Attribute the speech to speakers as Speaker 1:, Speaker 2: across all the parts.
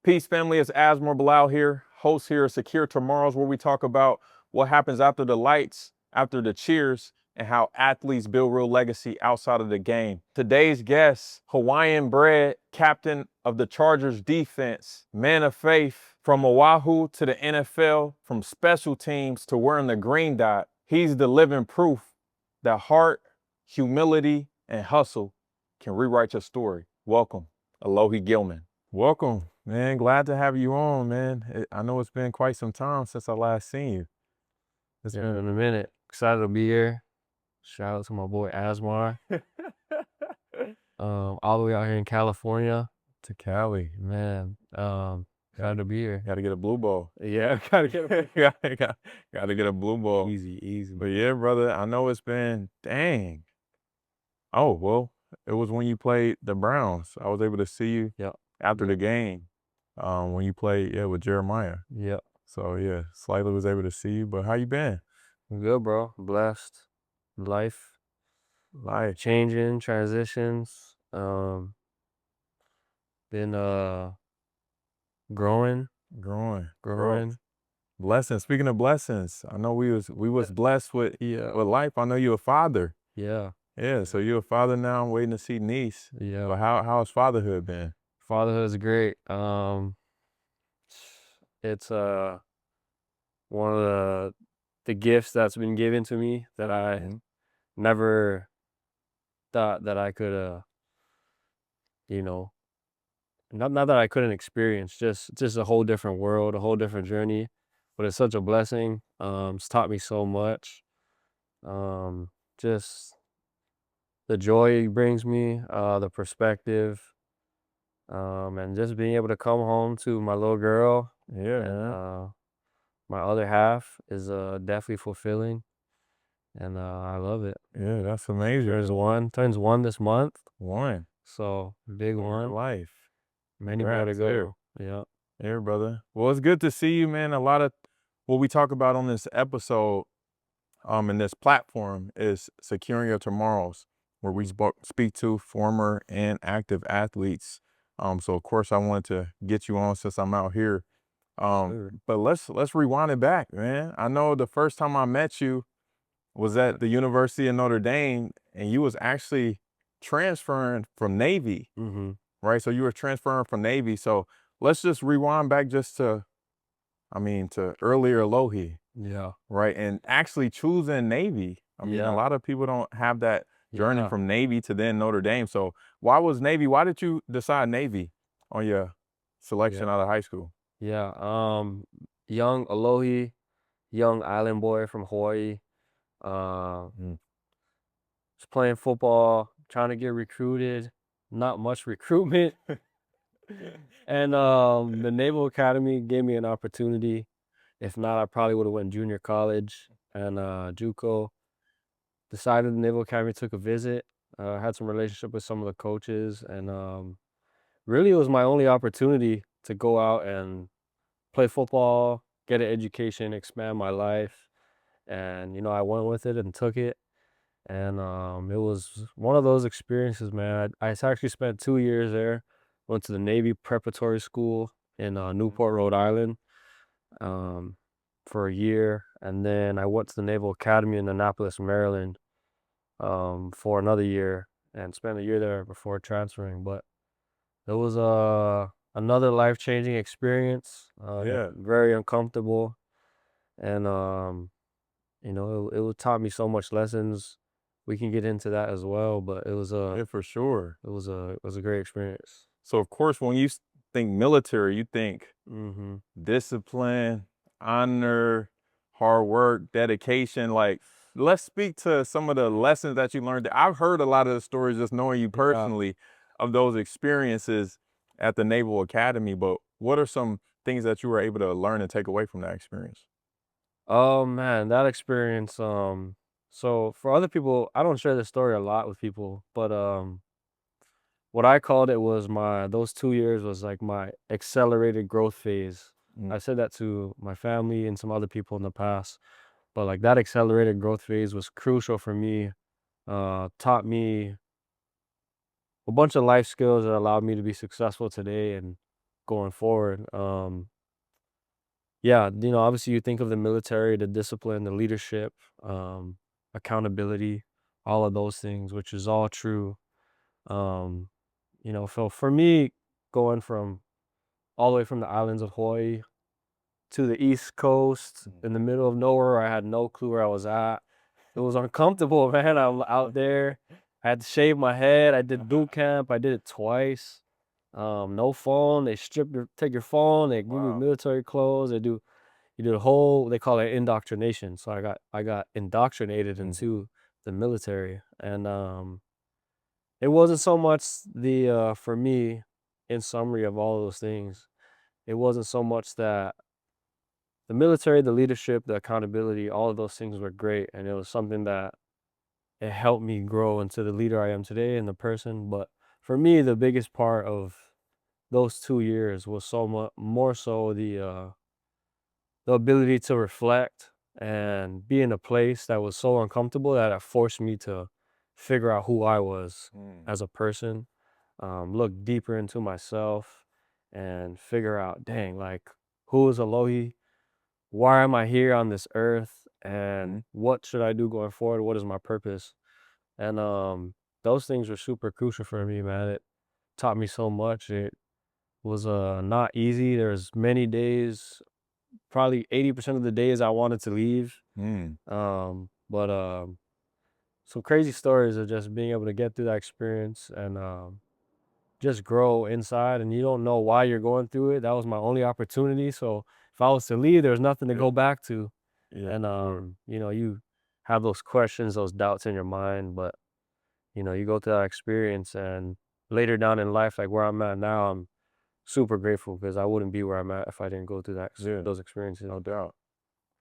Speaker 1: Peace, family. It's Asmar here, host here at Secure Tomorrows, where we talk about what happens after the lights, after the cheers, and how athletes build real legacy outside of the game. Today's guest, Hawaiian bred, captain of the Chargers defense, man of faith, from Oahu to the NFL, from special teams to wearing the green dot. He's the living proof that heart, humility, and hustle can rewrite your story. Welcome, Alohi Gilman. Welcome, man. Glad to have you on, man. I know it's been quite some time since I last seen you.
Speaker 2: It's been a minute. Excited to be here. Shout out to my boy Asmar. All the way out here in California.
Speaker 1: To Cali.
Speaker 2: Man, excited to be here.
Speaker 1: Got to get a blue ball.
Speaker 2: Yeah, gotta get a
Speaker 1: got to get a blue ball.
Speaker 2: easy.
Speaker 1: But yeah, brother, I know it's been, dang. Oh, well, it was when you played the Browns. I was able to see you after the game when you played, with Jeremiah.
Speaker 2: Yep.
Speaker 1: So, yeah, slightly was able to see you. But how you been?
Speaker 2: Good, bro. Blessed. Life changing, transitions. Been growing.
Speaker 1: Blessings. Speaking of blessings, I know we was blessed with life. I know you're a father.
Speaker 2: Yeah.
Speaker 1: Yeah, so you're a father now. I'm waiting to see niece.
Speaker 2: Yeah.
Speaker 1: But how's fatherhood been?
Speaker 2: Fatherhood is great. It's one of the gifts that's been given to me that I never thought that I could not that I couldn't experience, just a whole different world, a whole different journey. But it's such a blessing. It's taught me so much. Just the joy it brings me, the perspective, and just being able to come home to my little girl and my other half is definitely fulfilling, and I love it.
Speaker 1: Yeah, that's amazing.
Speaker 2: Turns one this month.
Speaker 1: One.
Speaker 2: So big one.
Speaker 1: Life.
Speaker 2: Many more to go. Yeah.
Speaker 1: Yeah, brother. Well, it's good to see you, man. A lot of what we talk about on this episode, and this platform is securing your tomorrows, where we speak to former and active athletes. So of course I wanted to get you on since I'm out here. But let's rewind it back, man. I know the first time I met you was at the University of Notre Dame, and you was actually transferring from Navy, right? So you were transferring from Navy. So let's just rewind back just to earlier Alohi.
Speaker 2: Yeah.
Speaker 1: Right. And actually choosing Navy. I mean, a lot of people don't have that journey from Navy to then Notre Dame. So why was Navy? Why did you decide Navy on your selection out of high school?
Speaker 2: Yeah. Young Alohi, young island boy from Hawaii. Was playing football, trying to get recruited, not much recruitment. And the Naval Academy gave me an opportunity. If not, I probably would have went junior college and JUCO. Decided the Naval Academy, took a visit, had some relationship with some of the coaches, and really it was my only opportunity to go out and play football, get an education, expand my life. And, I went with it and took it. And it was one of those experiences, man. I actually spent 2 years there. Went to the Navy Preparatory School in Newport, Rhode Island, for a year. And then I went to the Naval Academy in Annapolis, Maryland, for another year and spent a year there before transferring. But it was another life-changing experience. Very uncomfortable. And, it taught me so much lessons. We can get into that as well, but it was
Speaker 1: For sure.
Speaker 2: it was a great experience.
Speaker 1: So of course, when you think military, you think discipline, honor, hard work, dedication. Like, let's speak to some of the lessons that you learned. I've heard a lot of the stories, just knowing you personally, of those experiences at the Naval Academy. But what are some things that you were able to learn and take away from that experience?
Speaker 2: Oh man, that experience. So for other people, I don't share this story a lot with people, but what I called it was those 2 years was like my accelerated growth phase. I said that to my family and some other people in the past, but like that accelerated growth phase was crucial for me. Taught me a bunch of life skills that allowed me to be successful today, and going forward. Yeah, obviously you think of the military, the discipline, the leadership, accountability, all of those things, which is all true. Um, for me, going from all the way from the islands of Hawaii to the East Coast in the middle of nowhere, I had no clue where I was at. It was uncomfortable, man. I'm out there. I had to shave my head. I did boot camp. I did it twice. No phone. They take your phone. They give you
Speaker 1: Wow.
Speaker 2: military clothes. You do the whole. They call it indoctrination. So I got indoctrinated into the military, and it wasn't so much for me, in summary of all those things, it wasn't so much that the military, the leadership, the accountability, all of those things were great, and it was something that it helped me grow into the leader I am today and the person. But for me, the biggest part of those 2 years was so much more so the ability to reflect and be in a place that was so uncomfortable that it forced me to figure out who I was as a person, look deeper into myself, and figure out, dang, like, who is Alohi? Why am I here on this earth? And what should I do going forward? What is my purpose? And those things were super crucial for me, man. It taught me so much. It was not easy. There's many days, probably 80% of the days I wanted to leave. But some crazy stories of just being able to get through that experience and just grow inside, and you don't know why you're going through it. That was my only opportunity. So if I was to leave, there's nothing to go back to.
Speaker 1: Yeah.
Speaker 2: And
Speaker 1: Sure.
Speaker 2: you have those questions, those doubts in your mind, but you go through that experience, and later down in life, like where I'm at now, I'm super grateful because I wouldn't be where I'm at if I didn't go through
Speaker 1: Yeah.
Speaker 2: those experiences.
Speaker 1: No doubt.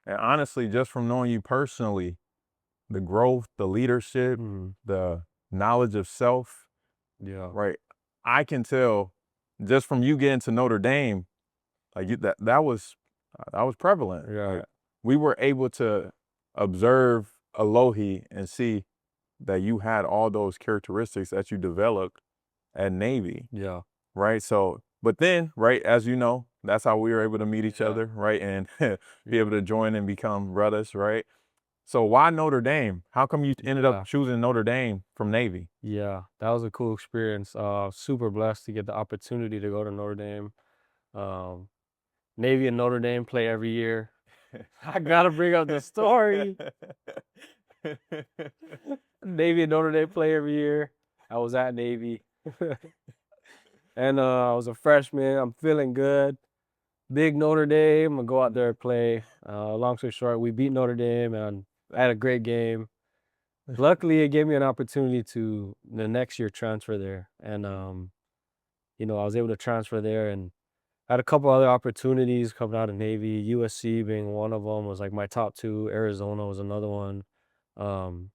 Speaker 1: And honestly, just from knowing you personally, the growth, the leadership,
Speaker 2: Mhm.
Speaker 1: the knowledge of self,
Speaker 2: Yeah.
Speaker 1: right? I can tell just from you getting to Notre Dame, like that was prevalent.
Speaker 2: Yeah.
Speaker 1: Like we were able to observe Alohi and see that you had all those characteristics that you developed at Navy,
Speaker 2: Yeah.
Speaker 1: right? So, but then, right, as you know, that's how we were able to meet each
Speaker 2: Yeah.
Speaker 1: other, right? And be
Speaker 2: Yeah.
Speaker 1: able to join and become brothers, right? So why Notre Dame? How come you ended up
Speaker 2: Yeah.
Speaker 1: choosing Notre Dame from Navy?
Speaker 2: Yeah. That was a cool experience. Super blessed to get the opportunity to go to Notre Dame. Um, Navy and Notre Dame play every year. I gotta bring up the story. Navy and Notre Dame play every year. I was at Navy. And I was a freshman. I'm feeling good. Big Notre Dame. I'm gonna go out there and play. Long story short, we beat Notre Dame, and I had a great game. Luckily, it gave me an opportunity to the next year transfer there, and I was able to transfer there, and had a couple other opportunities coming out of Navy. USC being one of them was like my top two. Arizona was another one. Um,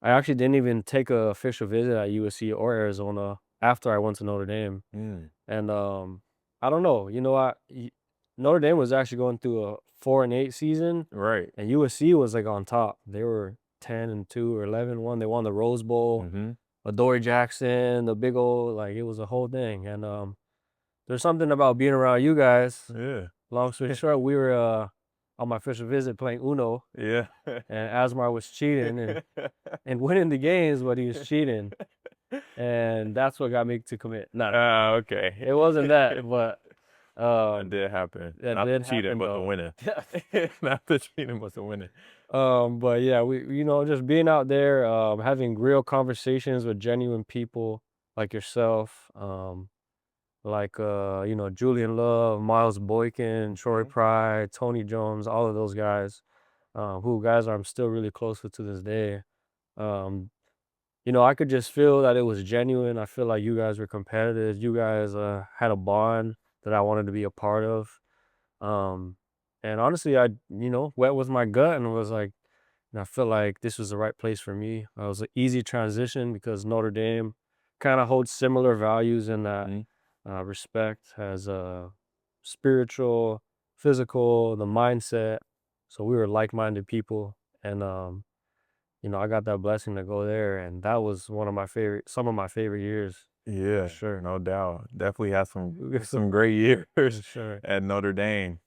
Speaker 2: I actually didn't even take a official visit at USC or Arizona after I went to Notre Dame.
Speaker 1: Mm,
Speaker 2: And I don't know. Notre Dame was actually going through a 4-8 season,
Speaker 1: right.
Speaker 2: and USC was like on top. They were 10-2 or 11-1. They won the Rose Bowl.
Speaker 1: Mm-hmm.
Speaker 2: Adoree Jackson, the big old, like, it was a whole thing. And there's something about being around you guys.
Speaker 1: Yeah.
Speaker 2: Long story short, we were on my official visit playing Uno,
Speaker 1: Yeah.
Speaker 2: and Asmar was cheating and winning the games, but he was cheating, and that's what got me to commit. No,
Speaker 1: Okay.
Speaker 2: it wasn't that, but
Speaker 1: That did happen.
Speaker 2: that
Speaker 1: Not the
Speaker 2: did
Speaker 1: cheating,
Speaker 2: happen
Speaker 1: but the
Speaker 2: though.
Speaker 1: winning. Not the cheating, but the winning.
Speaker 2: But yeah, we just being out there, having real conversations with genuine people like yourself, like Julian Love, Miles Boykin, Troy
Speaker 1: Mhm.
Speaker 2: Pride, Tony Jones, all of those guys, who guys I'm still really close with to this day. Um, I could just feel that it was genuine. I feel like you guys were competitive. You guys had a bond that I wanted to be a part of. Um, and honestly, I went with my gut and was like, and I felt like this was the right place for me. It was an easy transition because Notre Dame kind of holds similar values in that
Speaker 1: Mhm.
Speaker 2: respect, has spiritual, physical, the mindset. So we were like-minded people, and I got that blessing to go there, and that was some of my favorite years.
Speaker 1: Yeah,
Speaker 2: sure.
Speaker 1: no doubt. Definitely had
Speaker 2: For
Speaker 1: some great years
Speaker 2: sure.
Speaker 1: at Notre Dame.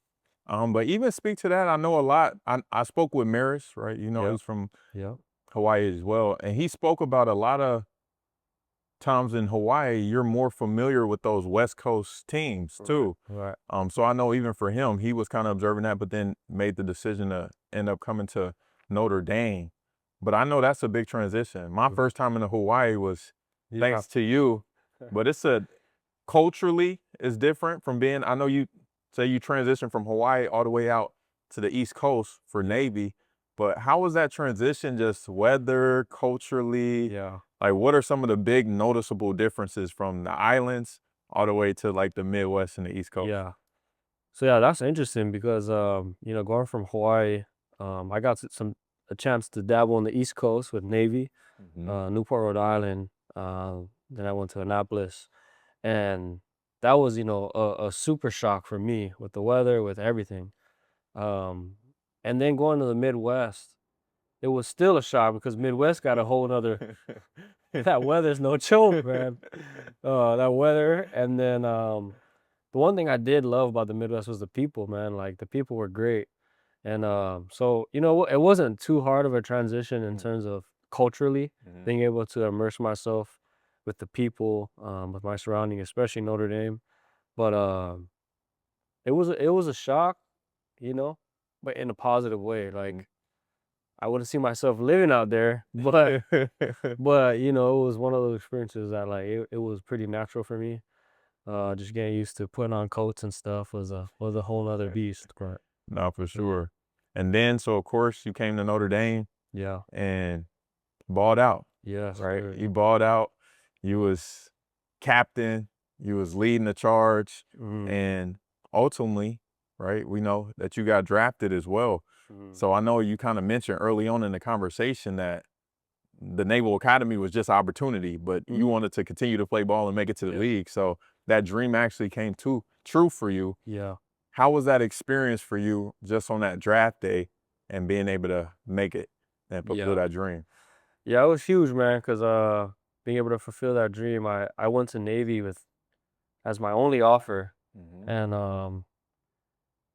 Speaker 1: But even speak to that, I know a lot. I spoke with Maris, right? You know,
Speaker 2: Yep.
Speaker 1: he's from
Speaker 2: Yep.
Speaker 1: Hawaii as well, and he spoke about a lot of times in Hawaii, you're more familiar with those West Coast teams
Speaker 2: Right.
Speaker 1: too.
Speaker 2: Right.
Speaker 1: So I know even for him, he was kind of observing that, but then made the decision to end up coming to Notre Dame. But I know that's a big transition. My
Speaker 2: Mm.
Speaker 1: first time in Hawaii was
Speaker 2: Yeah.
Speaker 1: thanks to you, but it's a culturally is different from being. I know you say you transitioned from Hawaii all the way out to the East Coast for
Speaker 2: Yeah.
Speaker 1: Navy, but how was that transition? Just weather, culturally,
Speaker 2: Yeah.
Speaker 1: like what are some of the big noticeable differences from the islands all the way to like the Midwest and the East Coast?
Speaker 2: Yeah. So yeah, that's interesting because you know, going from Hawaii, I got a chance to dabble on the East Coast with Navy,
Speaker 1: Hmm.
Speaker 2: Newport, Rhode Island. Then I went to Annapolis, and that was, you know, a super shock for me with the weather, with everything. Um, and then going to the Midwest, it was still a shock because Midwest got a whole nother that weather's no joke, man. That weather, and then the one thing I did love about the Midwest was the people, man. Like the people were great. And so, you know, it wasn't too hard of a transition in terms of culturally
Speaker 1: Hmm.
Speaker 2: being able to immerse myself with the people, with my surrounding, especially Notre Dame. But it was a shock, you know, but in a positive way. Like I wouldn't see myself living out there, but you know, it was one of those experiences that like it was pretty natural for me. Just getting used to putting on coats and stuff was a whole other beast. Right.
Speaker 1: No, for
Speaker 2: Mm.
Speaker 1: sure. And then, so of course, you came to Notre Dame
Speaker 2: Yeah.
Speaker 1: and balled out,
Speaker 2: Yes,
Speaker 1: right?
Speaker 2: sir.
Speaker 1: You balled out. You was captain. You was leading the charge,
Speaker 2: Mm,
Speaker 1: and ultimately, right? We know that you got drafted as well.
Speaker 2: mm,
Speaker 1: So I know you kind of mentioned early on in the conversation that the Naval Academy was just opportunity, but you
Speaker 2: mhm.
Speaker 1: wanted to continue to play ball and make it to the
Speaker 2: Yeah.
Speaker 1: league. So that dream actually came true for you.
Speaker 2: Yeah.
Speaker 1: How was that experience for you just on that draft day and being able to make it and fulfill
Speaker 2: Yeah.
Speaker 1: that dream?
Speaker 2: Yeah, it was huge, man, because being able to fulfill that dream, I went to Navy with as my only offer,
Speaker 1: Hmm.
Speaker 2: and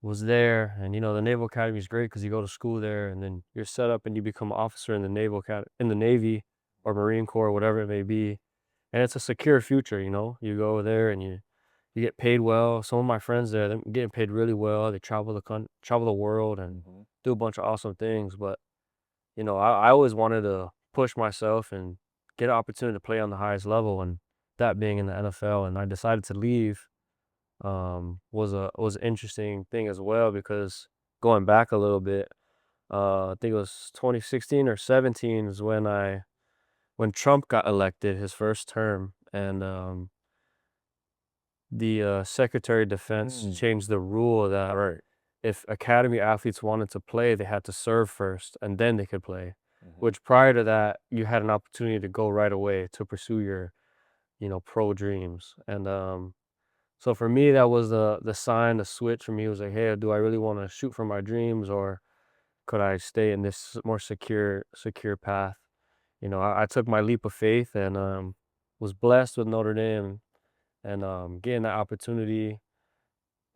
Speaker 2: was there. And you know, the Naval Academy is great because you go to school there, and then you're set up and you become an officer in the in the Navy or Marine Corps, whatever it may be. And it's a secure future, you know. You go there and you get paid well. Some of my friends there, they're getting paid really well. They travel the world and
Speaker 1: Hmm.
Speaker 2: do a bunch of awesome things. But you know, I always wanted to push myself and get an opportunity to play on the highest level, and that being in the NFL. And I decided to leave was an interesting thing as well because going back a little bit, I think it was 2016 or 17 is when Trump got elected his first term, and the Secretary of Defense
Speaker 1: Mm.
Speaker 2: changed the rule that
Speaker 1: Right.
Speaker 2: if academy athletes wanted to play, they had to serve first and then they could play.
Speaker 1: Hmm.
Speaker 2: Which prior to that, you had an opportunity to go right away to pursue your, you know, pro dreams. And so for me, that was the sign, the switch for me was like, hey, do I really want to shoot for my dreams, or could I stay in this more secure path? You know, I took my leap of faith and was blessed with Notre Dame and getting that opportunity.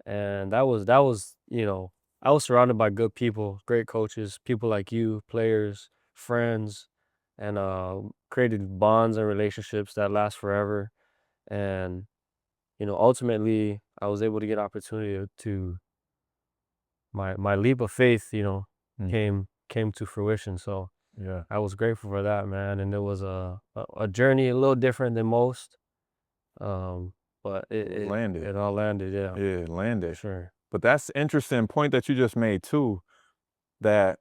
Speaker 2: And that was, you know, I was surrounded by good people, great coaches, people like you, players, friends, and created bonds and relationships that last forever. And you know, ultimately, I was able to get opportunity to my leap of faith. You know,
Speaker 1: Hmm.
Speaker 2: came to fruition. So
Speaker 1: Yeah.
Speaker 2: I was grateful for that, man. And it was a journey a little different than most, um, but
Speaker 1: It was landed.
Speaker 2: it all landed. Yeah,
Speaker 1: Yeah, it
Speaker 2: for
Speaker 1: landed.
Speaker 2: sure.
Speaker 1: But that's interesting point that you just made too, that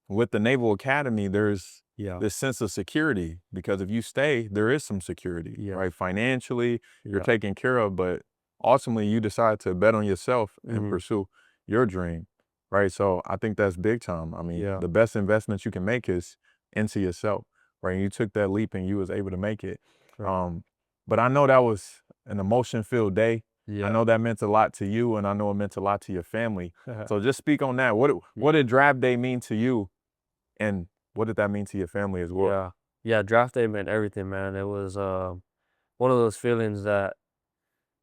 Speaker 1: with the Naval Academy, there's
Speaker 2: Yeah,
Speaker 1: this sense of security because if you stay, there is some security,
Speaker 2: yeah,
Speaker 1: right? Financially, you're
Speaker 2: yeah.
Speaker 1: taken care of, but ultimately you decide to bet on yourself and
Speaker 2: Hmm.
Speaker 1: pursue your dream, right? So I think that's big time. I mean,
Speaker 2: Yeah,
Speaker 1: the best investment you can make is into yourself, right? And you took that leap and you was able to make it.
Speaker 2: right.
Speaker 1: Um, but I know that was an emotion-filled day. I
Speaker 2: Yeah.
Speaker 1: know that meant a lot to you, and I know it meant a lot to your family. So just speak on that. What did draft day mean to you, and what did that mean to your family as well?
Speaker 2: Yeah. Yeah, draft day meant everything, man. It was, one of those feelings that,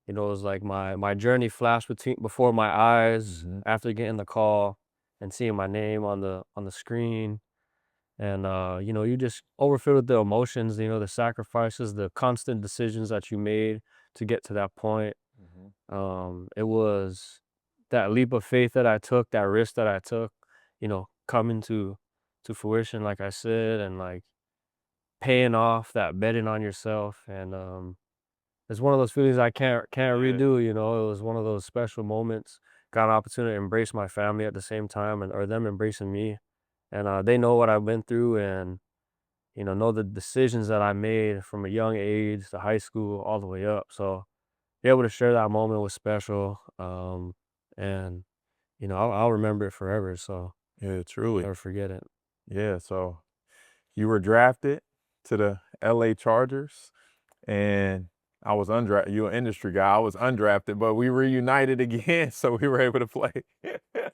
Speaker 2: it was like my journey flashed before my eyes after getting the call and seeing my name on the screen. And you just overfilled with the emotions, the sacrifices, the constant decisions that you made to get to that point. It was that leap of faith that I took, that risk that I took, coming to fruition, like I said, and like paying off that betting on yourself. And it's one of those feelings I can't
Speaker 1: Yeah.
Speaker 2: redo. It was one of those special moments. Got an opportunity to embrace my family at the same time, or them embracing me, and they know what I've been through, and know the decisions that I made from a young age to high school all the way up. So be able to share that moment was special. And I'll remember it forever. So
Speaker 1: Yeah, truly.
Speaker 2: never forget it.
Speaker 1: Yeah, so you were drafted to the LA Chargers, and I was undrafted. You're an industry guy. I was undrafted, but we reunited again, so we were able to play.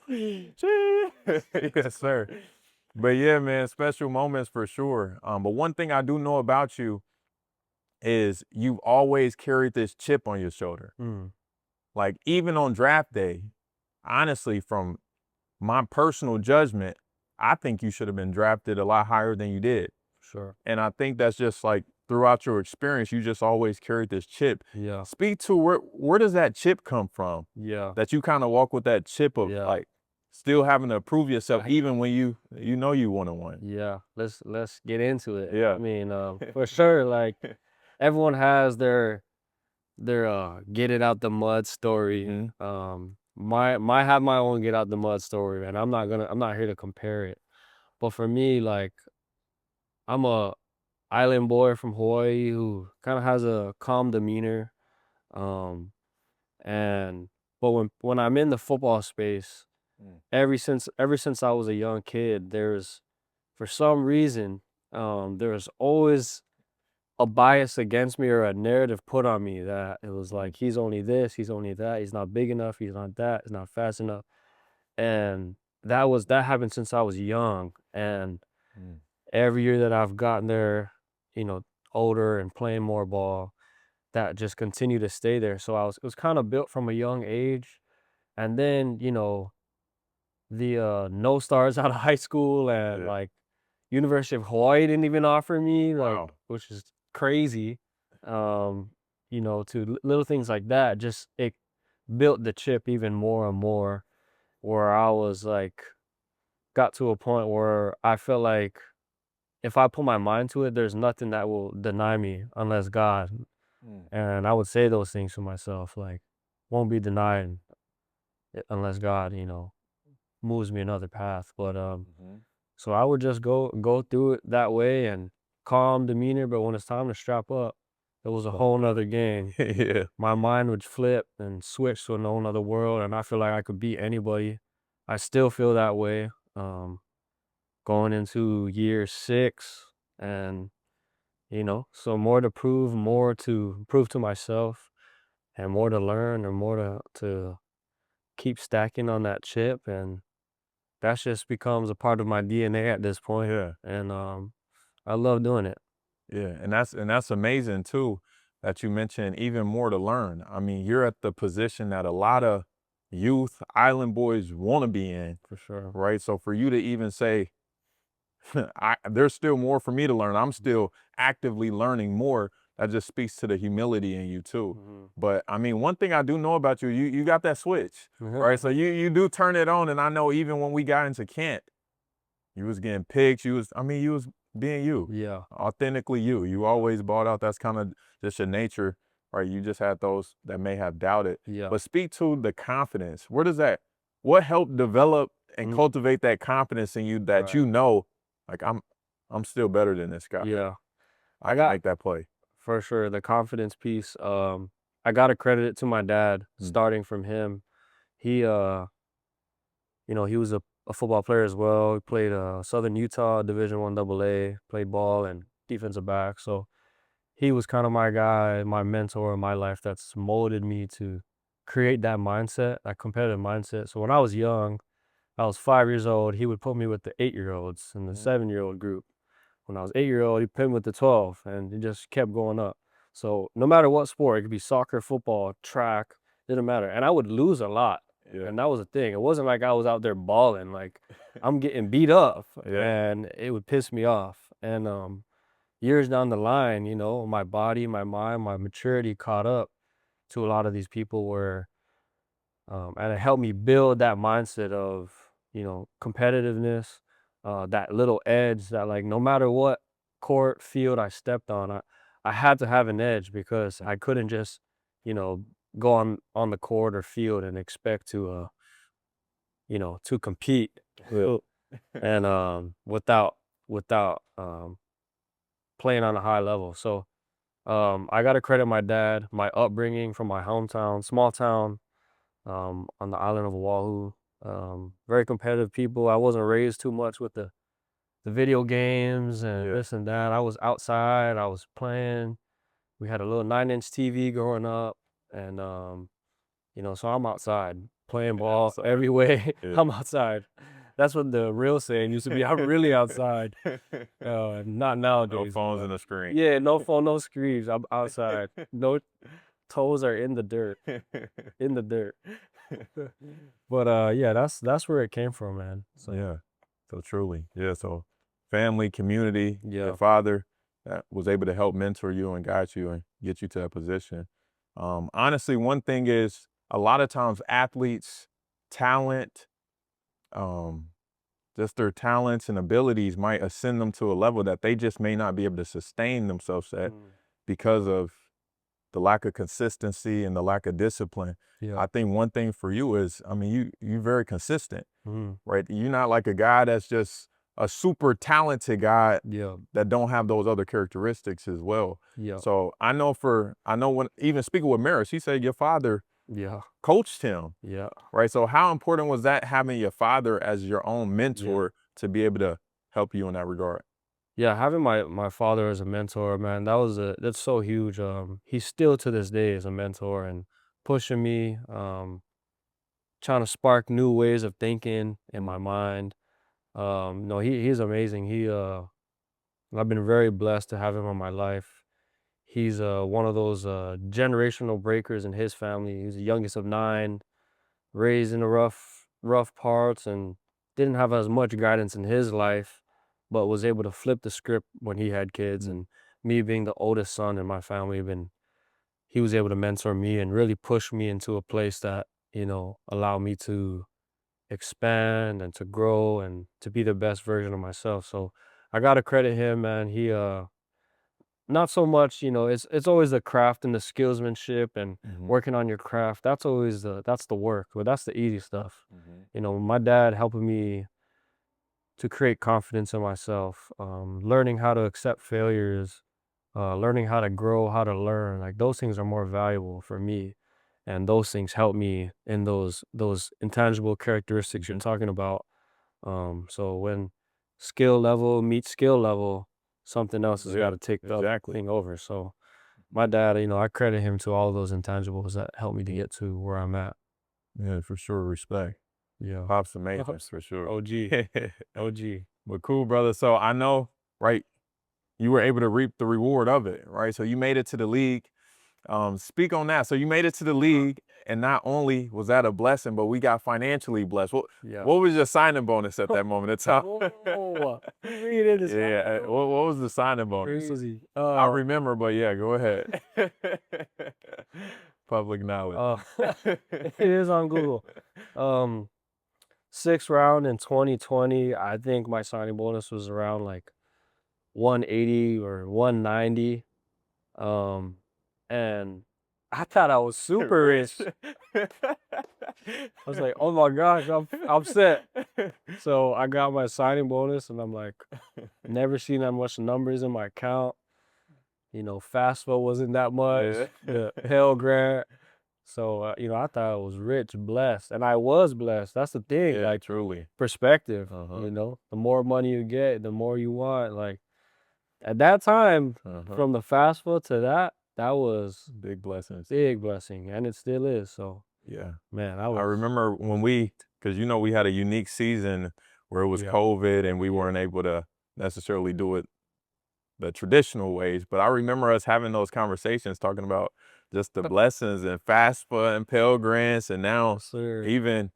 Speaker 1: Yes, sir. But yeah, man, special moments for sure. But one thing I do know about you is you've always carried this chip on your shoulder.
Speaker 2: Mm,
Speaker 1: Like even on draft day, honestly, from my personal judgment, I think you should have been drafted a lot higher than you did.
Speaker 2: sure.
Speaker 1: And I think that's just like throughout your experience, you just always carried this chip.
Speaker 2: Yeah.
Speaker 1: Speak to where does that chip come from?
Speaker 2: Yeah.
Speaker 1: That you kind of walk with that chip of
Speaker 2: Yeah.
Speaker 1: like still having to prove yourself
Speaker 2: I,
Speaker 1: even when you know you want to win.
Speaker 2: yeah. Let's get into it.
Speaker 1: Yeah.
Speaker 2: I mean, for sure, like everyone has their get it out the mud story.
Speaker 1: Hmm.
Speaker 2: My have my own get out the mud story, and I'm not here to compare it. But for me, like I'm a island boy from Hawaii who kind of has a calm demeanor. Um, and but when I'm in the football space,
Speaker 1: Mm.
Speaker 2: ever since I was a young kid, there's for some reason, there's always a bias against me or a narrative put on me that it was
Speaker 1: Mm.
Speaker 2: like he's only this, he's only that, he's not big enough, he's not that, he's not fast enough. And that happened since I was young. And
Speaker 1: Mm.
Speaker 2: every year that I've gotten there, you know, older and playing more ball, that just continued to stay there. So it was kind of built from a young age. And then, the no stars out of high school and
Speaker 1: Yeah.
Speaker 2: like University of Hawaii didn't even offer me, like,
Speaker 1: Wow.
Speaker 2: which is crazy. To little things like that, just it built the chip even more and more, where I was like, got to a point where I felt like if I put my mind to it, there's nothing that will deny me unless God.
Speaker 1: Mm.
Speaker 2: And I would say those things to myself, like, won't be denied unless God, moves me another path. But
Speaker 1: Mhm.
Speaker 2: so I would just go through it that way and calm demeanor, but when it's time to strap up, it was a
Speaker 1: So
Speaker 2: whole nother game.
Speaker 1: yeah.
Speaker 2: My mind would flip and switch to a whole nother world, and I feel like I could beat anybody. I still feel that way. Going into year 6, and so more to prove, more to prove to myself, and more to learn, and more to keep stacking on that chip, and that just becomes a part of my DNA at this point.
Speaker 1: Yeah.
Speaker 2: And I love doing it.
Speaker 1: Yeah, and that's amazing too that you mentioned even more to learn. I mean, you're at the position that a lot of youth island boys want to be in,
Speaker 2: For sure.
Speaker 1: right? So for you to even say, there's still more for me to learn. I'm still actively learning more. That just speaks to the humility in you too.
Speaker 2: Mhm.
Speaker 1: But I mean, one thing I do know about you, you got that switch, right? So
Speaker 2: Mhm.
Speaker 1: you do turn it on, and I know even when we got into camp, you was getting picked. You was being you,
Speaker 2: Yeah.
Speaker 1: authentically you. You always bought out. That's kind of just your nature, right? You just had those that may have doubted.
Speaker 2: Yeah.
Speaker 1: But speak to the confidence. What helped develop and
Speaker 2: Mm,
Speaker 1: cultivate that confidence in you that
Speaker 2: right.
Speaker 1: like I'm still better than this guy.
Speaker 2: Yeah.
Speaker 1: I
Speaker 2: I
Speaker 1: can
Speaker 2: got
Speaker 1: make that play.
Speaker 2: for sure the confidence piece. I got to credit it to my dad,
Speaker 1: Mm.
Speaker 2: starting from him. He he was a football player as well. He played Southern Utah Division 1 AA, played ball and defensive back. So he was kind of my guy, my mentor in my life that's molded me to create that mindset, that competitive mindset. So when I was young, I was 5 years old, he would put me with the 8-year-olds and the
Speaker 1: Mhm.
Speaker 2: 7-year-old group. When I was 8-year-old, he put me with the 12, and it just kept going up. So no matter what sport, it could be soccer, football, track, didn't matter. And I would lose a lot.
Speaker 1: Yeah.
Speaker 2: And that was the thing. It wasn't like I was out there balling. Like I'm getting beat up,
Speaker 1: Yeah.
Speaker 2: and it would piss me off. And years down the line, you know, my body, my mind, my maturity caught up to a lot of these people where and it helped me build that mindset of, you know, competitiveness, that little edge that like no matter what court field I stepped on, I had to have an edge because I couldn't just, you know, go on the court or field and expect to you know, to compete.
Speaker 1: Yeah.
Speaker 2: And without playing on a high level. So I gotta credit my dad, my upbringing from my hometown, small town, on the island of Oahu. Very competitive people. I wasn't raised too much with the video games and
Speaker 1: Yeah.
Speaker 2: this and that. I was outside. I was playing. We had a little 9-inch TV growing up, and you know, so I'm outside playing ball
Speaker 1: Outside.
Speaker 2: every way.
Speaker 1: Yeah.
Speaker 2: I'm outside. That's what the real saying used to be. I'm really outside. Not
Speaker 1: No
Speaker 2: nowadays.
Speaker 1: phones
Speaker 2: but
Speaker 1: in the screen.
Speaker 2: yeah, no phone, no screens. I'm outside. No toes are in the dirt. In the dirt. But yeah, that's where it came from, man. So
Speaker 1: Yeah. So truly. Yeah. So family, community, your
Speaker 2: yeah.
Speaker 1: father that was able to help mentor you and guide you and get you to that position. Honestly, one thing is a lot of times athletes, talent, um, just their talents and abilities might ascend them to a level that they just may not be able to sustain themselves at because of the lack of consistency and the lack of discipline.
Speaker 2: Yeah.
Speaker 1: I think one thing for you is, I mean, you're very consistent,
Speaker 2: Mhm.
Speaker 1: right? You're not like a guy that's just a super talented guy
Speaker 2: Yeah.
Speaker 1: that don't have those other characteristics as well.
Speaker 2: Yeah.
Speaker 1: So I know when even speaking with Maris, he said your father
Speaker 2: Yeah.
Speaker 1: coached him,
Speaker 2: Yeah.
Speaker 1: right? So how important was that having your father as your own
Speaker 2: Yeah.
Speaker 1: mentor to be able to help you in that regard?
Speaker 2: Yeah, having my father as a mentor, man, that's so huge. He's still to this day is a mentor and pushing me, trying to spark new ways of thinking in my mind. No, he's amazing. I've been very blessed to have him in my life. He's one of those generational breakers in his family. He's the youngest of 9, raised in the rough parts, and didn't have as much guidance in his life, but was able to flip the script when he had kids. And me being the oldest son in my family, he was able to mentor me and really push me into a place that, you know, allowed me to expand and to grow and to be the best version of myself. So I gotta credit him, man. He not so much, you know, it's always the craft and the skillsmanship and working on your craft. That's the work, but that's the easy stuff. You know, my dad helping me to create confidence in myself, learning how to accept failures, learning how to grow, how to learn. Like those things are more valuable for me, and those things help me in those intangible characteristics you're talking about. So when skill level meets skill level, something else has got
Speaker 1: Yeah,
Speaker 2: to take the other
Speaker 1: exactly.
Speaker 2: thing over. So my dad, you know, I credit him to all of those intangibles that helped me to get to where I'm at.
Speaker 1: Yeah, for sure. Respect.
Speaker 2: Yeah.
Speaker 1: Pop's amazing for sure.
Speaker 2: OG. OG.
Speaker 1: But cool, brother. So I know, right, you were able to reap the reward of it, right? So you made it to the league. Speak on that. So you made it to the league, and not only was that a blessing, but we got financially blessed.
Speaker 2: Yeah.
Speaker 1: What was your signing bonus at that moment in time?
Speaker 2: Oh, read it.
Speaker 1: Yeah, what was the signing bonus? I remember, but yeah, go ahead. Public knowledge.
Speaker 2: It is on Google. 6th round in 2020. I think my signing bonus was around like 180 or 190. And I thought I was super rich. I was like, oh my gosh, I'm set. So I got my signing bonus, and I'm like, never seen that much numbers in my account. You know, FAFSA wasn't that much. The Pell Grant. So you know, I thought I was rich, blessed, and I was blessed. That's the thing,
Speaker 1: Yeah,
Speaker 2: like
Speaker 1: truly.
Speaker 2: perspective. You know, the more money you get, the more you want. Like at that time, from the FAFSA to that was
Speaker 1: Big blessings.
Speaker 2: big blessing, and it still is. So
Speaker 1: Yeah.
Speaker 2: man,
Speaker 1: I remember when because we had a unique season where it was
Speaker 2: Yeah.
Speaker 1: COVID and we weren't able to necessarily do it the traditional ways. But I remember us having those conversations talking about just the blessings and FAFSA and Pell Grants, and now even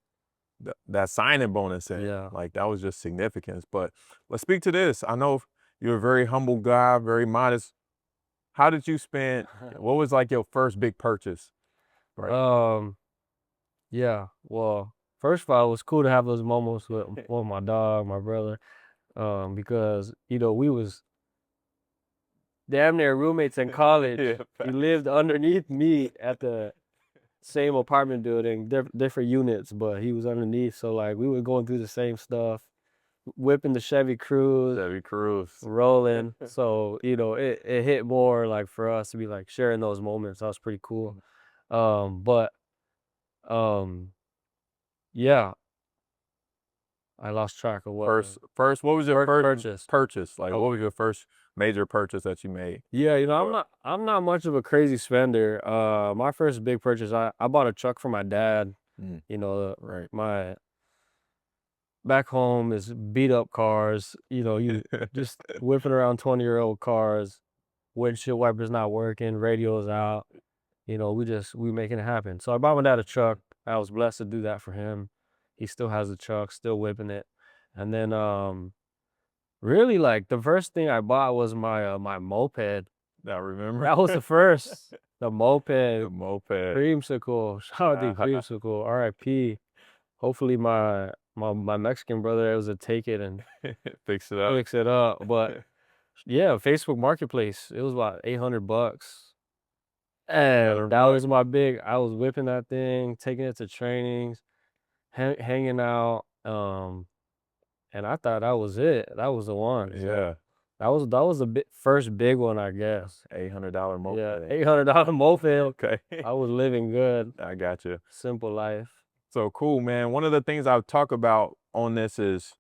Speaker 1: that signing bonus. And like, that was just significance. But let's speak to this. I know you're a very humble guy, very modest. How did you spend, what was like your first big purchase? Right.
Speaker 2: Yeah, well, first of all, it was cool to have those moments with my dog, my brother, because, you know, we was damn near roommates in college. He lived underneath me at the same apartment building, different units, but he was underneath. So like, we were going through the same stuff, whipping the Chevy Cruze, rolling. So, you know, it hit more like for us to be like sharing those moments. That was pretty cool. But yeah, I lost track of what
Speaker 1: First, what was your
Speaker 2: first
Speaker 1: purchase? Like, what was your first major purchase that you made?
Speaker 2: Yeah, you know, I'm not much of a crazy spender. My first big purchase, I bought a truck for my dad. You know, my back home is beat up cars. You know, you just whipping around 20-year-old cars, windshield wipers not working, radios out. You know, we making it happen. So I bought my dad a truck. I was blessed to do that for him. He still has the truck, still whipping it. And then really, like, the first thing I bought was my my moped.
Speaker 1: I remember.
Speaker 2: That was the first. The moped.
Speaker 1: The moped.
Speaker 2: Creamsicle. Shout out to Creamsicle. R.I.P. Hopefully my Mexican brother was to take it and
Speaker 1: fix it up.
Speaker 2: Fix it up. But yeah, Facebook Marketplace. It was about $800. And that was my big. I was whipping that thing, taking it to trainings, hanging out. And I thought that was it. That was the one. So that was the first big one, I guess.
Speaker 1: $800 moped.
Speaker 2: Yeah, $800 moped.
Speaker 1: Okay.
Speaker 2: I was living good.
Speaker 1: I got you.
Speaker 2: Simple life.
Speaker 1: So cool, man. One of the things I talk about on this is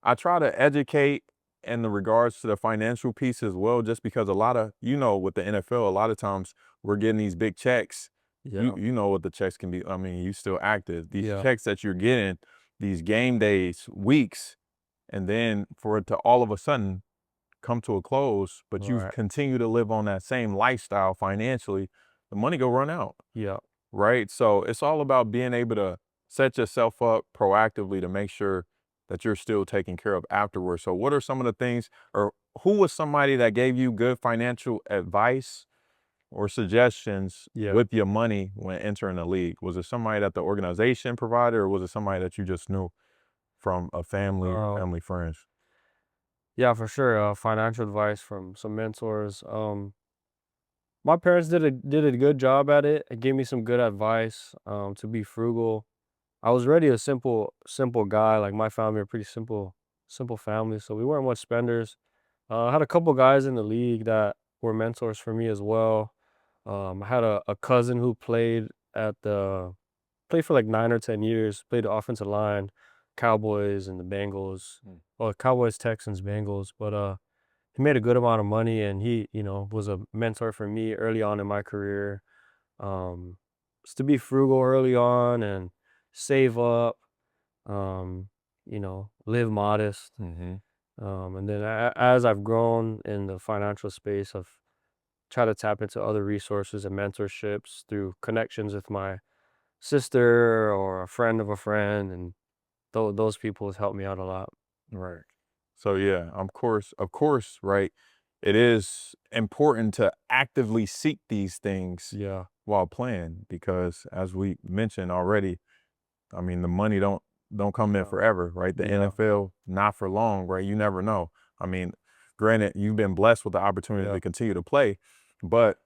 Speaker 1: I try to educate in the regards to the financial piece as well, just because a lot of, you know, with the NFL, a lot of times we're getting these big checks. You know what the checks can be. I mean, you still active. These checks that you're getting, these game days, weeks, and then for it to all of a sudden come to a close, but you continue to live on that same lifestyle financially, the money go run out.
Speaker 2: Yeah.
Speaker 1: Right. So it's all about being able to set yourself up proactively to make sure that you're still taken care of afterwards. So what are some of the things, or who was somebody that gave you good financial advice or suggestions with your money when entering the league? Was it somebody that the organization provided, or was it somebody that you just knew from a family friends?
Speaker 2: Yeah, for sure. Financial advice from some mentors. My parents did a good job at it. It gave me some good advice. To be frugal. I was already a simple guy. Like, my family are pretty simple family, so we weren't much spenders. I had a couple guys in the league that were mentors for me as well. I had a cousin who played for like 9 or 10 years, played the offensive line, Cowboys and the Bengals. Well, Cowboys, Texans, Bengals. But he made a good amount of money, and he, you know, was a mentor for me early on in my career. Um, just to be frugal early on and save up, you know, live modest. And then as I've grown in the financial space, I've tried to tap into other resources and mentorships through connections with my sister or a friend of a friend, and those people has helped me out a lot.
Speaker 1: Right. So yeah, of course, right. It is important to actively seek these things while playing, because as we mentioned already, I mean, the money don't come in forever, right? The NFL, not for long, right? You never know. I mean, granted, you've been blessed with the opportunity to continue to play, but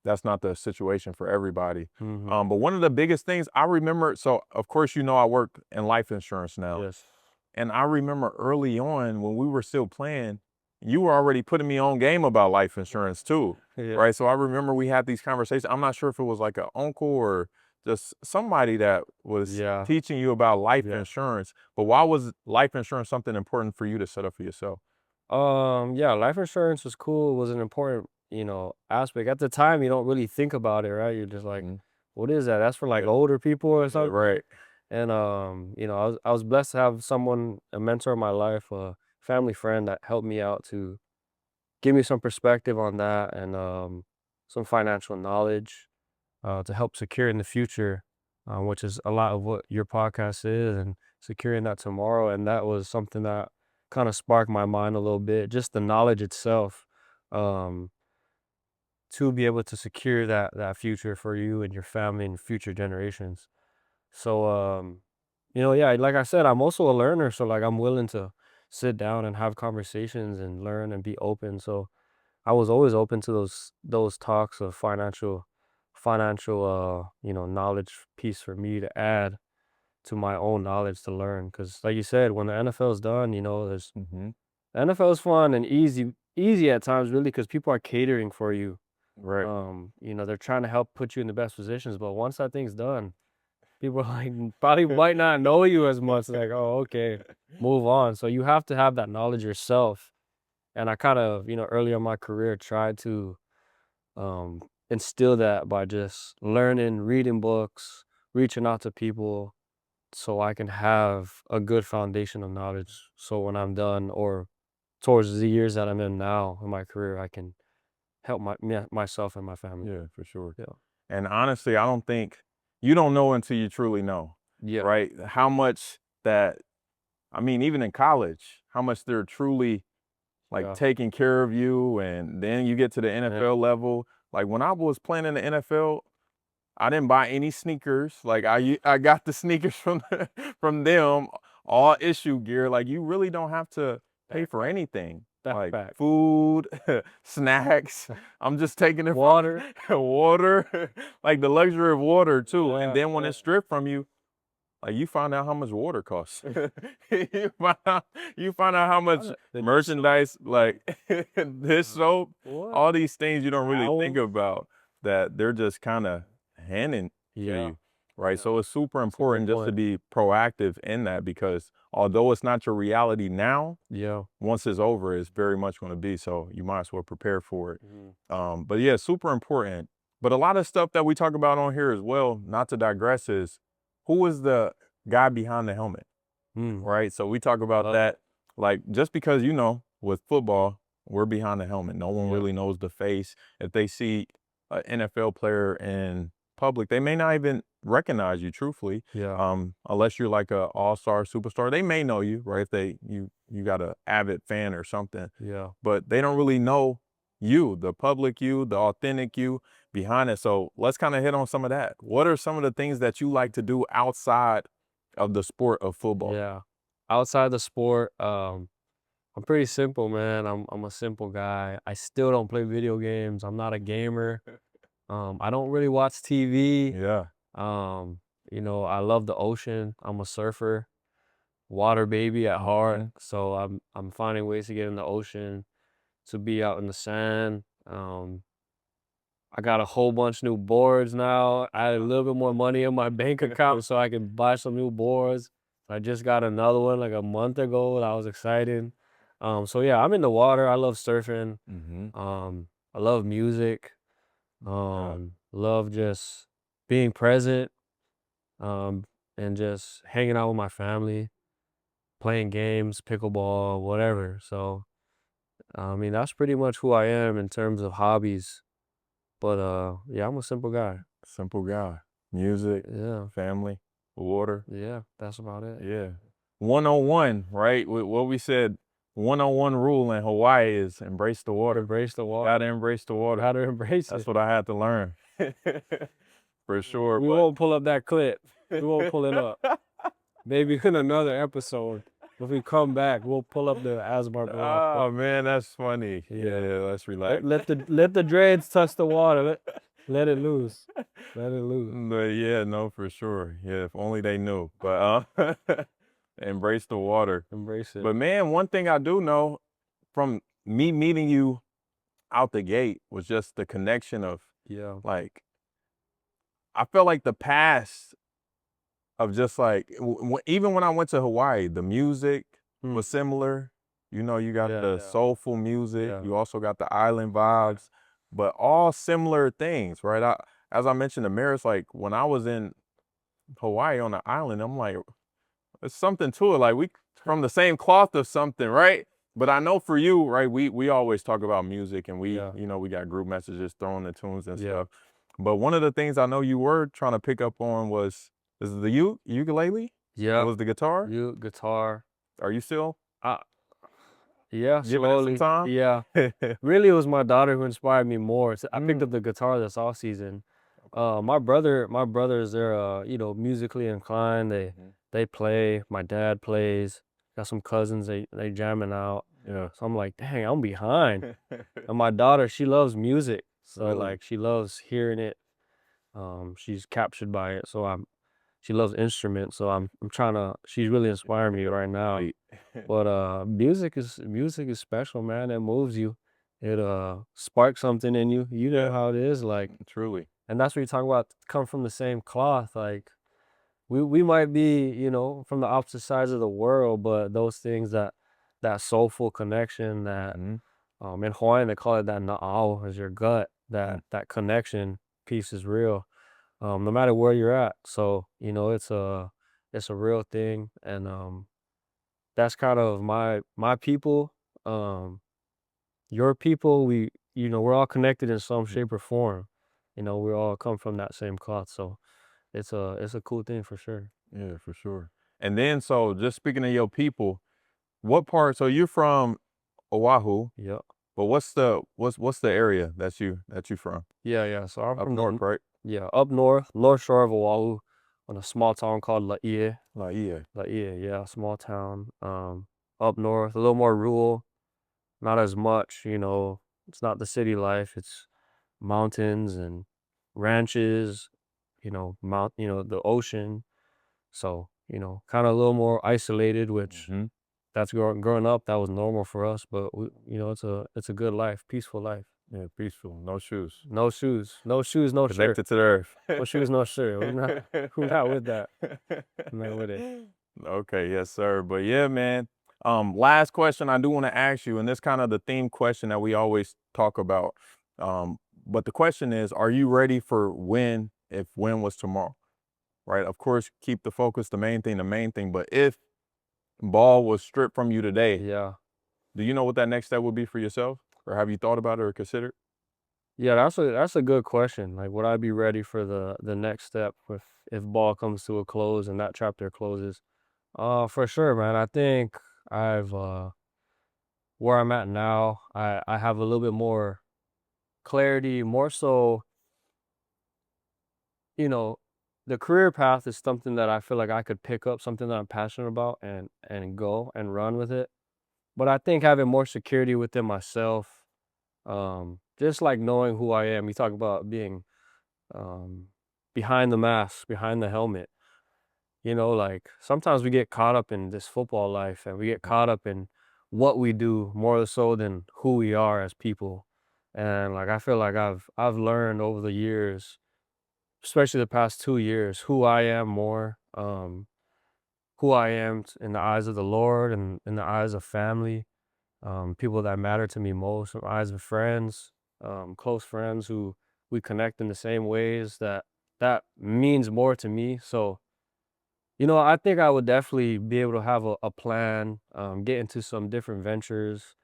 Speaker 1: that's not the situation for everybody. But one of the biggest things I remember, so of course, you know, I work in life insurance now. And I remember early on when we were still playing, you were already putting me on game about life insurance too, right? So I remember we had these conversations. I'm not sure if it was like an uncle or just somebody that was teaching you about life insurance. But why was life insurance something important for you to set up for yourself?
Speaker 2: Yeah, life insurance was cool. It was an important, you know, aspect. At the time, you don't really think about it, right? You're just like, what is that? That's for like older people or something.
Speaker 1: Right.
Speaker 2: And you know, I was blessed to have someone, a mentor in my life, a family friend that helped me out to give me some perspective on that and some financial knowledge to help secure in the future, which is a lot of what your podcast is, and securing that tomorrow. And that was something that kind of sparked my mind a little bit, just the knowledge itself, um, to be able to secure that future for you and your family and future generations. So, yeah, like I said, I'm also a learner, so like I'm willing to sit down and have conversations and learn and be open. So I was always open to those talks of financial knowledge piece for me to add to my own knowledge to learn. Because like you said, when the NFL is done, there's
Speaker 1: Mm-hmm.
Speaker 2: the NFL is fun and easy at times, really, because people are catering for you.
Speaker 1: Right.
Speaker 2: They're trying to help put you in the best positions, but once that thing's done, people are like probably might not know you as much. Like, oh, okay, move on. So you have to have that knowledge yourself. And I kind of, earlier in my career tried to um, instill that by just learning, reading books, reaching out to people so I can have a good foundation of knowledge. So when I'm done or towards the years that I'm in now in my career, I can help myself and my family.
Speaker 1: Yeah, for sure.
Speaker 2: Yeah.
Speaker 1: And honestly, I don't think you don't know until you truly know,
Speaker 2: Yeah.
Speaker 1: right? How much that, I mean, even in college, how much they're truly like
Speaker 2: Yeah.
Speaker 1: taking care of you. And then you get to the NFL level. Like when I was playing in the NFL, I didn't buy any sneakers. Like I got the sneakers from them, all issue gear. Like you really don't have to pay for anything.
Speaker 2: That's
Speaker 1: Like
Speaker 2: fact.
Speaker 1: food, snacks. I'm just taking it
Speaker 2: Water.
Speaker 1: from water, like the luxury of water too. And
Speaker 2: Yeah,
Speaker 1: then when
Speaker 2: yeah.
Speaker 1: it's stripped from you, like you find out how much water costs. you find out how much
Speaker 2: The
Speaker 1: merchandise, like this soap,
Speaker 2: what?
Speaker 1: all these things you don't really think
Speaker 2: Towels?
Speaker 1: about that they're just kind of handing to
Speaker 2: Yeah.
Speaker 1: you, right?
Speaker 2: Yeah.
Speaker 1: So it's super
Speaker 2: That's a good
Speaker 1: important just to
Speaker 2: point.
Speaker 1: be proactive in that because although it's not your reality now,
Speaker 2: Yeah.
Speaker 1: once it's over, it's very much going to be. So you might as well prepare for it.
Speaker 2: Mhm.
Speaker 1: But yeah, super important. But a lot of stuff that we talk about on here as well, not to digress, is who is the guy behind the helmet,
Speaker 2: Mm.
Speaker 1: right? So we talk about
Speaker 2: Love
Speaker 1: that, like just because with football, we're behind the helmet. No one
Speaker 2: Yeah.
Speaker 1: really knows the face. If they see an NFL player in public, they may not even recognize you, truthfully.
Speaker 2: Yeah.
Speaker 1: Unless you're like a all-star superstar, they may know you, right? If you got a avid fan or something,
Speaker 2: Yeah.
Speaker 1: but they don't really know you, the public you, the authentic you behind it. So let's kind of hit on some of that. What are some of the things that you like to do outside of the sport of football?
Speaker 2: Yeah. Outside the sport, I'm pretty simple, man. I'm a simple guy. I still don't play video games. I'm not a gamer. I don't really watch TV.
Speaker 1: Yeah.
Speaker 2: I love the ocean. I'm a surfer, water baby at heart.
Speaker 1: Mhm.
Speaker 2: So I'm finding ways to get in the ocean, to be out in the sand. I got a whole bunch new boards now. I had a little bit more money in my bank account so I can buy some new boards. I just got another one like a month ago. That was exciting. So yeah, I'm in the water. I love surfing.
Speaker 1: Mhm.
Speaker 2: I love music.
Speaker 1: Yeah.
Speaker 2: Love just being present. Um, and just hanging out with my family, playing games, pickleball, whatever. So I mean, that's pretty much who I am in terms of hobbies. But yeah, I'm a simple guy.
Speaker 1: Simple guy. Music,
Speaker 2: Yeah.
Speaker 1: family, water.
Speaker 2: Yeah, that's about it.
Speaker 1: Yeah. 101, right? What we said, 101 rule in Hawaii is embrace the water.
Speaker 2: Embrace the water.
Speaker 1: Gotta embrace the water.
Speaker 2: Gotta embrace
Speaker 1: That's
Speaker 2: it.
Speaker 1: what I had to learn. For sure.
Speaker 2: We won't pull up that clip. We won't pull it up. Maybe in another episode. If we come back, we'll pull up the Asmar
Speaker 1: Oh man, that's funny.
Speaker 2: Yeah.
Speaker 1: Yeah, let's relax.
Speaker 2: Let the dreads touch the water. Let it loose. Let it loose.
Speaker 1: But yeah, no, for sure. Yeah, if only they knew. But embrace the water.
Speaker 2: Embrace it.
Speaker 1: But man, one thing I do know from me meeting you out the gate was just the connection of
Speaker 2: Yeah.
Speaker 1: like, I felt like the past of just like, even when I went to Hawaii, the music was similar. You got
Speaker 2: Yeah,
Speaker 1: the
Speaker 2: yeah.
Speaker 1: soulful music.
Speaker 2: Yeah.
Speaker 1: You also got the island vibes, but all similar things, right? As I mentioned, the mirrors, like when I was in Hawaii on the island, I'm like, there's something to it. Like we from the same cloth or something, right? But I know for you, right, we always talk about music and we,
Speaker 2: Yeah.
Speaker 1: you know, we got group messages throwing the tunes and
Speaker 2: Yeah.
Speaker 1: stuff. But one of the things I know you were trying to pick up on was, is it the ukulele?
Speaker 2: Yeah.
Speaker 1: That was the guitar?
Speaker 2: Guitar.
Speaker 1: Are you still
Speaker 2: Yeah,
Speaker 1: giving it some
Speaker 2: slowly.
Speaker 1: time?
Speaker 2: Yeah. Really, it was my daughter who inspired me more. I picked
Speaker 1: Mm.
Speaker 2: up the guitar this off season. My brothers, they're you know, musically inclined. They play. My dad plays. Got some cousins. They jamming out.
Speaker 1: Yeah.
Speaker 2: So I'm like, dang, I'm behind. And my daughter, she loves music. So
Speaker 1: Really?
Speaker 2: like, she loves hearing it. She's captured by it. She loves instruments. So I'm trying to. She's really inspiring me right now.
Speaker 1: Sweet.
Speaker 2: But music is special, man. It moves you. It sparks something in you. You know
Speaker 1: Yeah.
Speaker 2: how it is, like,
Speaker 1: Truly.
Speaker 2: and that's what you talk about. Come from the same cloth. Like we might be, you know, from the opposite sides of the world, but those things that soulful connection, that
Speaker 1: Mhm.
Speaker 2: in Hawaiian they call it that na'au, is your gut.
Speaker 1: Mm.
Speaker 2: That connection piece is real. No matter where you're at. So you know it's a real thing, and that's kind of my people. Um, your people, you know, we're all connected in some shape or form. You know, we all come from that same cloth, so it's a cool thing for sure.
Speaker 1: Yeah, for sure. And then, so just speaking of your people, what part? So you're from Oahu,
Speaker 2: Yep.
Speaker 1: but what's the area that you from?
Speaker 2: Yeah. So I'm
Speaker 1: Up
Speaker 2: from
Speaker 1: north, right?
Speaker 2: up north, North Shore of Oahu, on a small town called Laie.
Speaker 1: Laie.
Speaker 2: Laie, yeah, small town. Up north, a little more rural, not as much. You know, it's not the city life. It's mountains and ranches. You know, the ocean. So, you know, kind of a little more isolated, which
Speaker 1: Hmm.
Speaker 2: that's growing up, that was normal for us. But you know, it's a good life, peaceful life.
Speaker 1: Yeah, peaceful. No shoes.
Speaker 2: No shoes, no shoes, no shirt.
Speaker 1: Connected to the earth.
Speaker 2: No shoes, no shirt. We're not with that. I'm not with it.
Speaker 1: Okay, yes, sir. But yeah, man. Last question I do want to ask you, and this kind of the theme question that we always talk about. But the question is, are you ready for when, if when was tomorrow? Right? Of course, keep the focus, the main thing, the main thing. But if ball was stripped from you today,
Speaker 2: Yeah,
Speaker 1: do you know what that next step would be for yourself? Or have you thought about it or considered?
Speaker 2: yeah. That's a good question. Like, would I be ready for the next step if ball comes to a close and that chapter closes? For sure, man. I think I've where I'm at now, I have a little bit more clarity, more so, you know, the career path is something that I feel like I could pick up, something that I'm passionate about, and go and run with it. But I think having more security within myself, just like knowing who I am. You talk about being um behind the mask, behind the helmet. You know, like sometimes we get caught up in this football life and we get caught up in what we do more so than who we are as people. And like I feel like I've learned over the years, especially the past 2 years, who I am more, who I am in the eyes of the Lord and in the eyes of family, people that matter to me most, in the eyes of friends, close friends who we connect in the same ways that means more to me. So, you know, I think I would definitely be able to have a plan, get into some different ventures,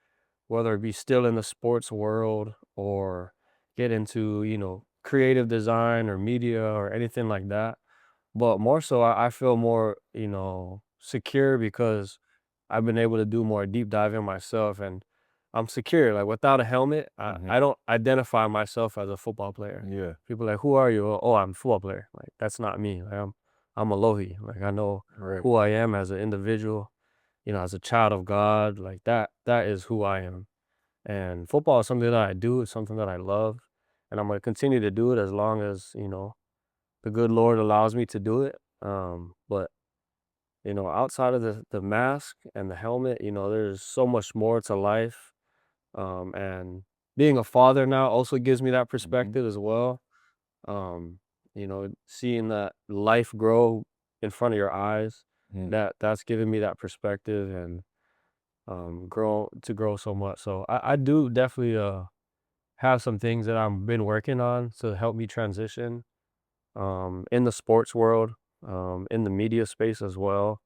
Speaker 2: whether it be still in the sports world or get into, you know, creative design or media or anything like that. But more so, I feel more, you know, secure because I've been able to do more deep diving myself, and I'm secure. Like without a helmet,
Speaker 1: Hmm.
Speaker 2: I don't identify myself as a football player.
Speaker 1: Yeah.
Speaker 2: People are like, who are you? Oh, I'm a football player. Like that's not me. Like I'm Alohi. Like I know
Speaker 1: Right.
Speaker 2: who I am as an individual, you know, as a child of God. Like that is who I am. And football is something that I do, it's something that I love. And I'm gonna continue to do it as long as, you know, the good Lord allows me to do it. But you know, outside of the mask and the helmet, you know, there's so much more to life. And being a father now also gives me that
Speaker 1: Hmm.
Speaker 2: perspective as well. Um, you know, seeing that life grow in front of your eyes, that's giving me that perspective and grow so much. So I do definitely have some things that I've been working on to help me transition in the sports world, in the media space as well.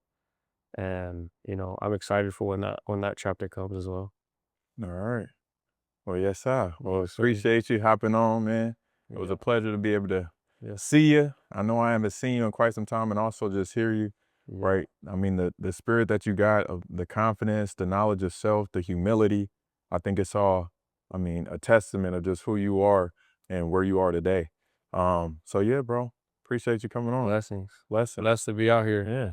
Speaker 2: And, you know, I'm excited for when that chapter comes as well.
Speaker 1: All right. Well, yes, sir. Well,
Speaker 2: Yes, sir.
Speaker 1: appreciate you hopping on, man. It was
Speaker 2: Yeah.
Speaker 1: a pleasure to be able to
Speaker 2: Yeah.
Speaker 1: see you. I know I haven't seen you in quite some time, and also just hear you,
Speaker 2: Yeah.
Speaker 1: right? I mean, the spirit that you got, of the confidence, the knowledge of self, the humility, I think it's all, I mean, a testament of just who you are and where you are today. So yeah, bro, appreciate you coming on.
Speaker 2: Blessings.
Speaker 1: Blessings.
Speaker 2: Blessed to be out here.
Speaker 1: Yeah.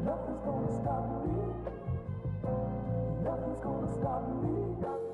Speaker 1: Nothing's gonna stop me. Nothing's gonna stop me.